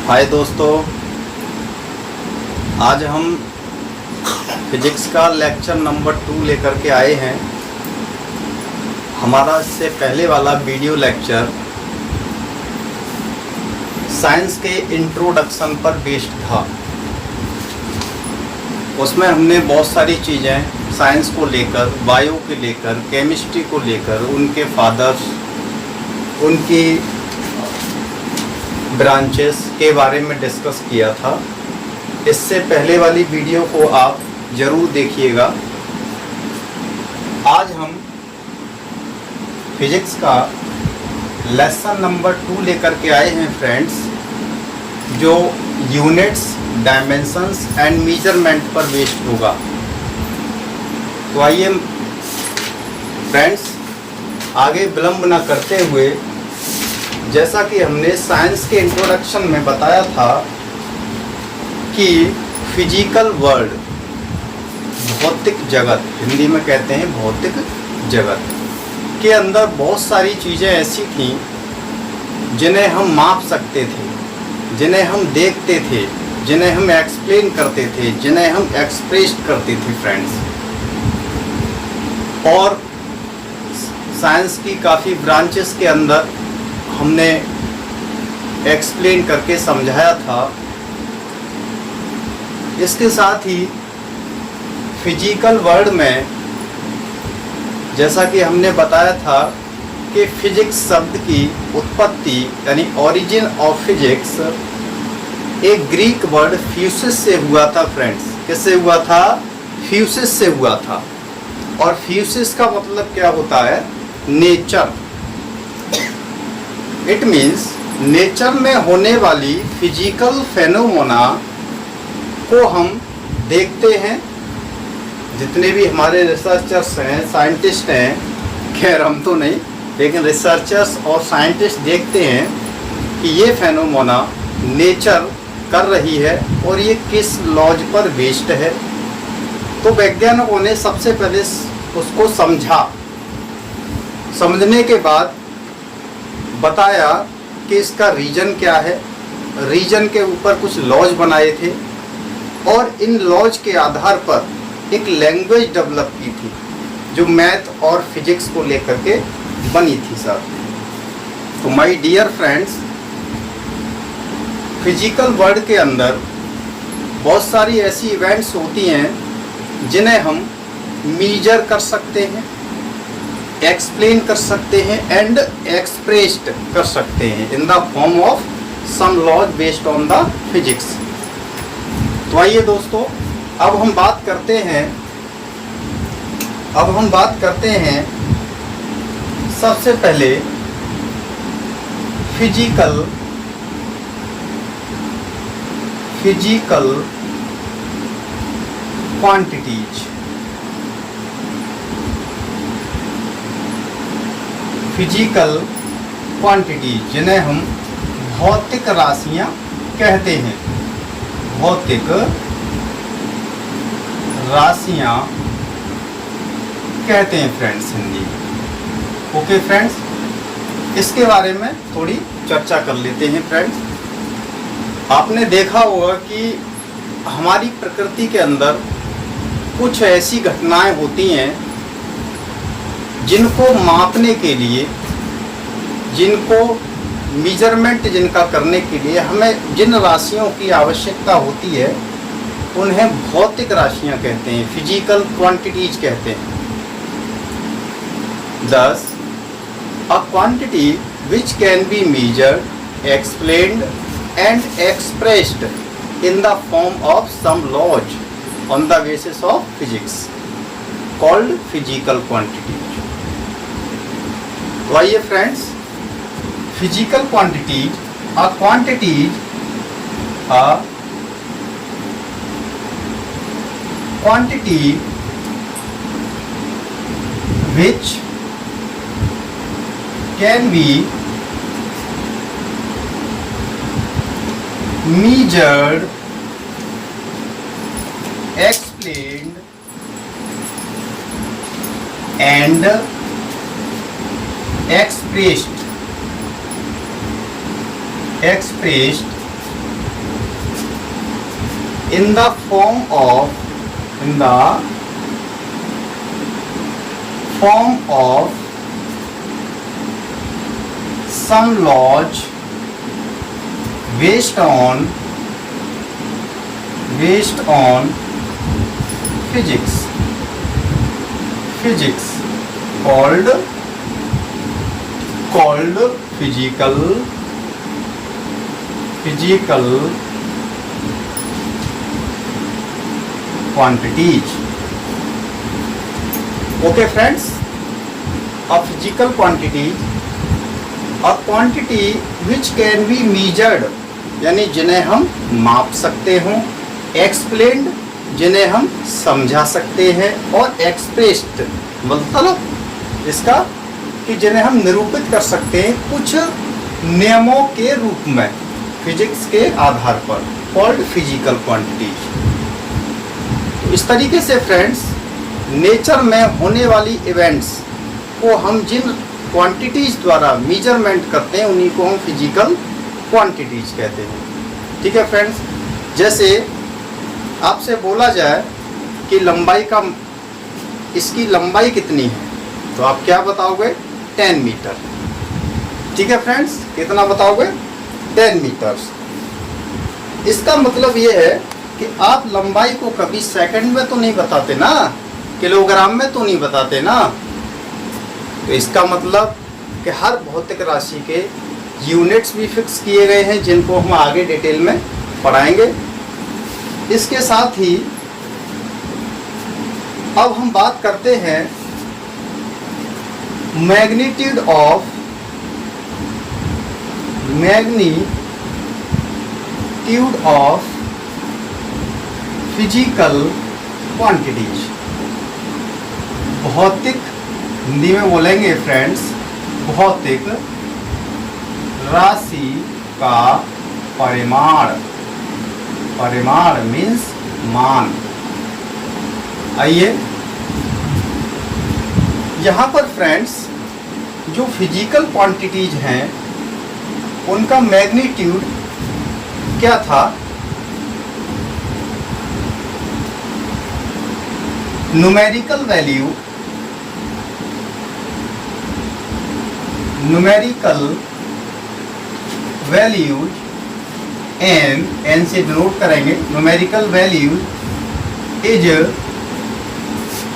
हाय दोस्तों, आज हम फिजिक्स का लेक्चर नंबर 2 लेकर के आए हैं। हमारा इससे पहले वाला वीडियो लेक्चर साइंस के इंट्रोडक्शन पर बेस्ड था। उसमें हमने बहुत सारी चीज़ें साइंस को लेकर, बायो के लेकर, केमिस्ट्री को लेकर, उनके फादर्स, उनकी ब्रांचेस के बारे में डिस्कस किया था। इससे पहले वाली वीडियो को आप ज़रूर देखिएगा। आज हम फिजिक्स का लेसन नंबर 2 लेकर के आए हैं फ्रेंड्स, जो यूनिट्स, डायमेंशंस एंड मेजरमेंट पर बेस्ड होगा। तो आइए फ्रेंड्स, आगे विलंब न करते हुए, जैसा कि हमने साइंस के इंट्रोडक्शन में बताया था कि फिजिकल वर्ल्ड, भौतिक जगत, हिंदी में कहते हैं भौतिक जगत के अंदर बहुत सारी चीज़ें ऐसी थीं जिन्हें हम माप सकते थे, जिन्हें हम देखते थे, जिन्हें हम एक्सप्लेन करते थे, जिन्हें हम एक्सप्रेस करते थे फ्रेंड्स। और साइंस की काफ़ी ब्रांचेस के अंदर हमने एक्सप्लेन करके समझाया था। इसके साथ ही फिजिकल वर्ल्ड में, जैसा कि हमने बताया था कि फिजिक्स शब्द की उत्पत्ति यानी ओरिजिन ऑफ फिजिक्स एक ग्रीक वर्ड फ्यूसिस से हुआ था फ्रेंड्स। किससे हुआ था? फ्यूसिस से हुआ था। और फ्यूसिस का मतलब क्या होता है? नेचर। इट मीन्स नेचर में होने वाली फिजिकल फेनोमेना को हम देखते हैं। जितने भी हमारे रिसर्चर्स हैं, साइंटिस्ट हैं, खैर हम तो नहीं, लेकिन रिसर्चर्स और साइंटिस्ट देखते हैं कि ये फेनोमेना नेचर कर रही है और ये किस लॉज पर बेस्ड है। तो वैज्ञानिकों ने सबसे पहले उसको समझा। समझने के बाद बताया कि इसका रीजन क्या है। रीजन के ऊपर कुछ लॉज बनाए थे और इन लॉज के आधार पर एक लैंग्वेज डेवलप की थी जो मैथ और फिजिक्स को लेकर के बनी थी सर। तो my dear friends, physical world के अंदर बहुत सारी ऐसी इवेंट्स होती हैं जिन्हें हम मीजर कर सकते हैं, एक्सप्लेन कर सकते हैं एंड एक्सप्रेस्ड कर सकते हैं in the form of some laws based on the physics. तो आइए दोस्तों, अब हम बात करते हैं सबसे पहले फिजिकल क्वांटिटीज। फिजिकल क्वांटिटीज जिन्हें हम भौतिक राशियां कहते हैं। भौतिक राशियां कहते हैं फ्रेंड्स हिंदी में। ओके फ्रेंड्स, इसके बारे में थोड़ी चर्चा कर लेते हैं फ्रेंड्स। आपने देखा होगा कि हमारी प्रकृति के अंदर कुछ ऐसी घटनाएं होती हैं जिनको मापने के लिए, जिनको मेजरमेंट जिनका करने के लिए हमें जिन राशियों की आवश्यकता होती है उन्हें भौतिक राशियां कहते हैं, फिजिकल क्वांटिटीज कहते हैं। Thus, a quantity which can be measured, explained and expressed in the form of some laws on the basis of physics called physical quantity. तो आइए friends, physical quantities are quantities which can be measured, explained and expressed in the form of some laws based on physics called physical quantities. Okay friends, a physical quantity, a quantity which can be measured, यानी जिन्हें हम माप सकते हों, explained जिन्हें हम समझा सकते हैं, और expressed मतलब इसका कि जिन्हें हम निरूपित कर सकते हैं कुछ नियमों के रूप में फिजिक्स के आधार पर, कॉल्ड फिजिकल क्वांटिटीज। तो इस तरीके से फ्रेंड्स नेचर में होने वाली इवेंट्स को हम जिन क्वांटिटीज द्वारा मेजरमेंट करते हैं उन्हीं को हम फिजिकल क्वांटिटीज कहते हैं। ठीक है फ्रेंड्स, जैसे आपसे बोला जाए कि इसकी लंबाई कितनी है, तो आप क्या बताओगे? 10 मीटर। ठीक है फ्रेंड्स, कितना बताओगे? 10 मीटर्स। इसका मतलब ये है कि आप लंबाई को कभी सेकंड में तो नहीं बताते ना, किलोग्राम में तो नहीं बताते ना। तो इसका मतलब कि हर भौतिक राशि के यूनिट्स भी फिक्स किए गए हैं, जिनको हम आगे डिटेल में पढ़ाएंगे। इसके साथ ही अब हम बात करते हैं मैग्नीट्यूड ऑफ फिजिकल क्वांटिटीज। भौतिक, हिंदी में बोलेंगे फ्रेंड्स, भौतिक राशि का परिमाण मीन्स मान। आइए यहाँ पर फ्रेंड्स जो फिजिकल क्वांटिटीज हैं उनका मैग्नीट्यूड क्या था? न्यूमेरिकल वैल्यूज एन से डिनोट करेंगे। Numerical values is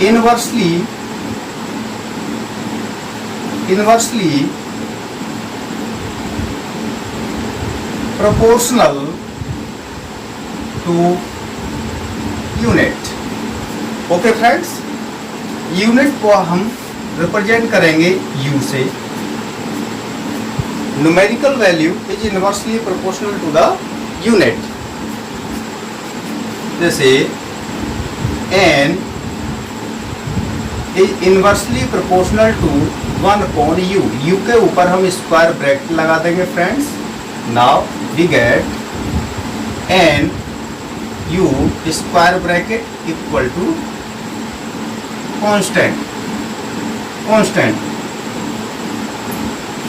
inversely proportional to unit। Okay friends, unit को हम रिप्रेजेंट करेंगे U से। Numerical value is inversely proportional to the unit. जैसे n is inversely proportional to 1/u। u के ऊपर हम स्क्वायर ब्रैकेट लगा देंगे friends. Now we get n u square bracket equal to constant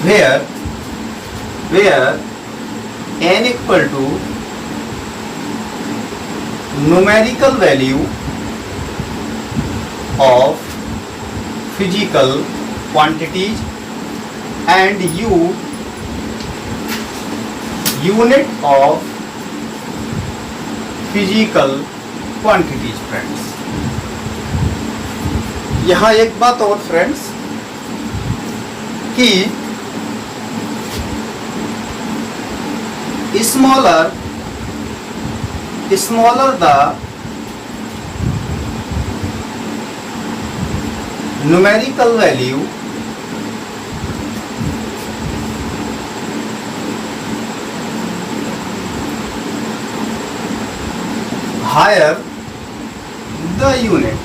where n equal to numerical value of physical quantities and u unit of physical quantities friends। यहाँ एक बात और friends कि smaller the numerical value, higher the unit।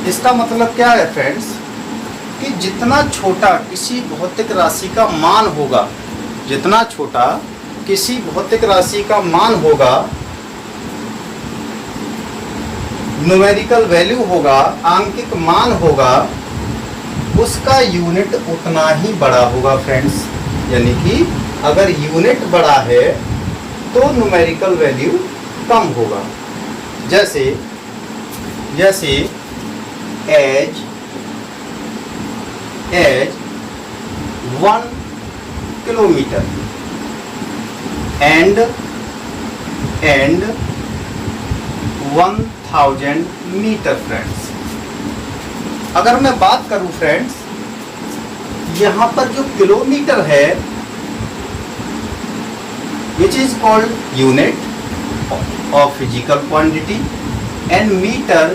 इसका मतलब क्या है friends कि जितना छोटा किसी भौतिक राशि का मान होगा, जितना छोटा किसी भौतिक राशि का मान होगा, न्यूमेरिकल वैल्यू होगा, आंकिक मान होगा, उसका यूनिट उतना ही बड़ा होगा फ्रेंड्स। यानी कि अगर यूनिट बड़ा है तो न्यूमेरिकल वैल्यू कम होगा। जैसे जैसे as 1 kilometre and 1000 metre friends. अगर मैं बात करूं फ्रेंड्स, यहाँ पर जो किलोमीटर है which is called unit of physical quantity and meter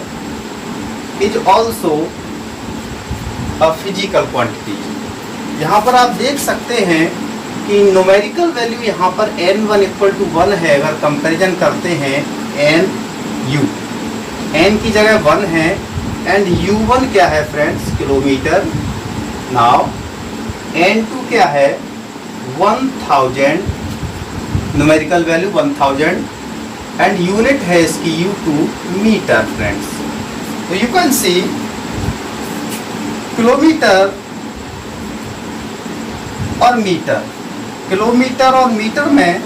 is also a physical quantity। यहाँ पर आप देख सकते हैं कि न्यूमेरिकल वैल्यू यहाँ पर n1 इक्वल टू 1 है। अगर कंपैरिजन करते हैं n की जगह 1 है एंड u1 क्या है फ्रेंड्स, किलोमीटर। नाउ n2 क्या है, 1000, न्यूमेरिकल वैल्यू 1000 एंड यूनिट है इसकी u2 मीटर फ्रेंड्स। तो यू कैन सी किलोमीटर और मीटर, किलोमीटर और मीटर में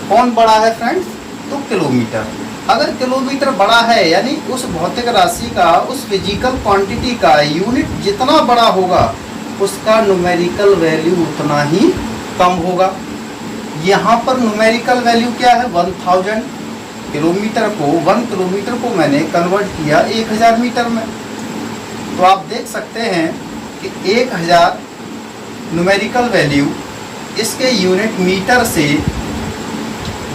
कौन बड़ा है फ्रेंड्स, तो किलोमीटर। अगर किलोमीटर बड़ा है यानी उस भौतिक राशि का, उस फिजिकल क्वांटिटी का यूनिट जितना बड़ा होगा उसका न्यूमेरिकल वैल्यू उतना ही कम होगा। यहाँ पर न्यूमेरिकल वैल्यू क्या है, 1000 किलोमीटर को, 1 किलोमीटर को मैंने कन्वर्ट किया 1000 मीटर में। तो आप देख सकते हैं कि 1000 न्यूमेरिकल वैल्यू, इसके यूनिट मीटर से,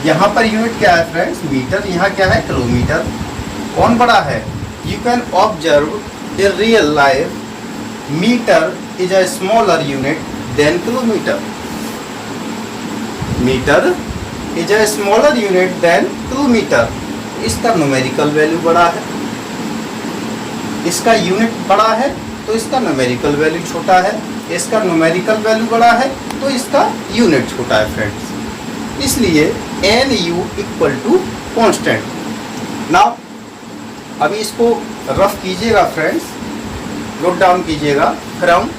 यहाँ पर यूनिट क्या है फ्रेंड्स, मीटर, यहाँ क्या है, किलोमीटर। कौन बड़ा है, you can observe in real life metre is a smaller unit than kilometre. Metre is a smaller unit than kilometre. इसका न्यूमेरिकल वैल्यू बड़ा है, इसका यूनिट बड़ा है तो इसका न्यूमेरिकल वैल्यू छोटा है, इसका न्यूमेरिकल वैल्यू बड़ा है तो इसका यूनिट छोटा है फ्रेंड्स। इसलिए n u equal to constant. Now अभी इसको रफ कीजिएगा फ्रेंड्स, नोट डाउन कीजिएगा, फिर हम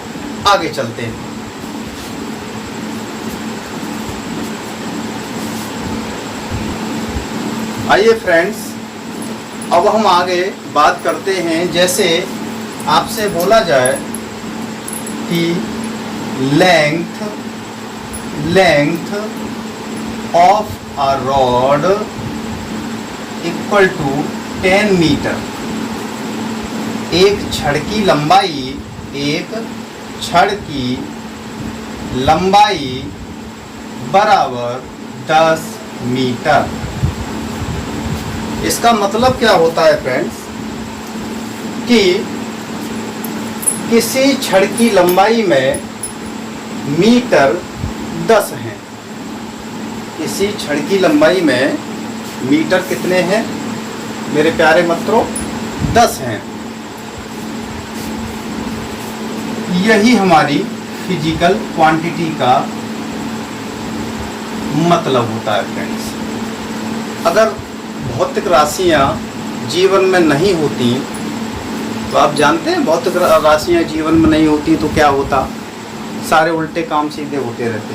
आगे चलते हैं। आइए फ्रेंड्स, अब हम आगे बात करते हैं। जैसे आपसे बोला जाए कि length of a rod equal to 10 metre. एक छड़ की लंबाई, एक छड़ की लंबाई बराबर 10 मीटर। इसका मतलब क्या होता है फ्रेंड्स कि किसी छड़ की लंबाई में मीटर 10 हैं। किसी छड़ की लंबाई में मीटर कितने हैं मेरे प्यारे मित्रों, 10 हैं। यही हमारी फिजिकल क्वांटिटी का मतलब होता है फ्रेंड्स। अगर भौतिक राशियाँ जीवन में नहीं होती तो आप जानते हैं भौतिक राशियाँ जीवन में नहीं होती तो क्या होता, सारे उल्टे काम सीधे होते रहते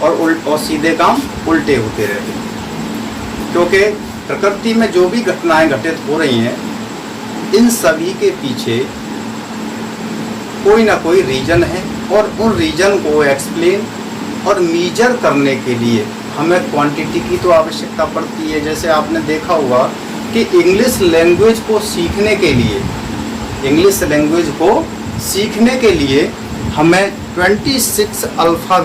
और सीधे काम उल्टे होते रहते। क्योंकि प्रकृति में जो भी घटनाएं घटित हो रही हैं, इन सभी के पीछे कोई ना कोई रीजन है और उन रीजन को एक्सप्लेन और मेजर करने के लिए हमें क्वांटिटी की तो आवश्यकता पड़ती है। जैसे आपने देखा होगा कि इंग्लिश लैंग्वेज को सीखने के लिए हमें 26 अल्फ़ा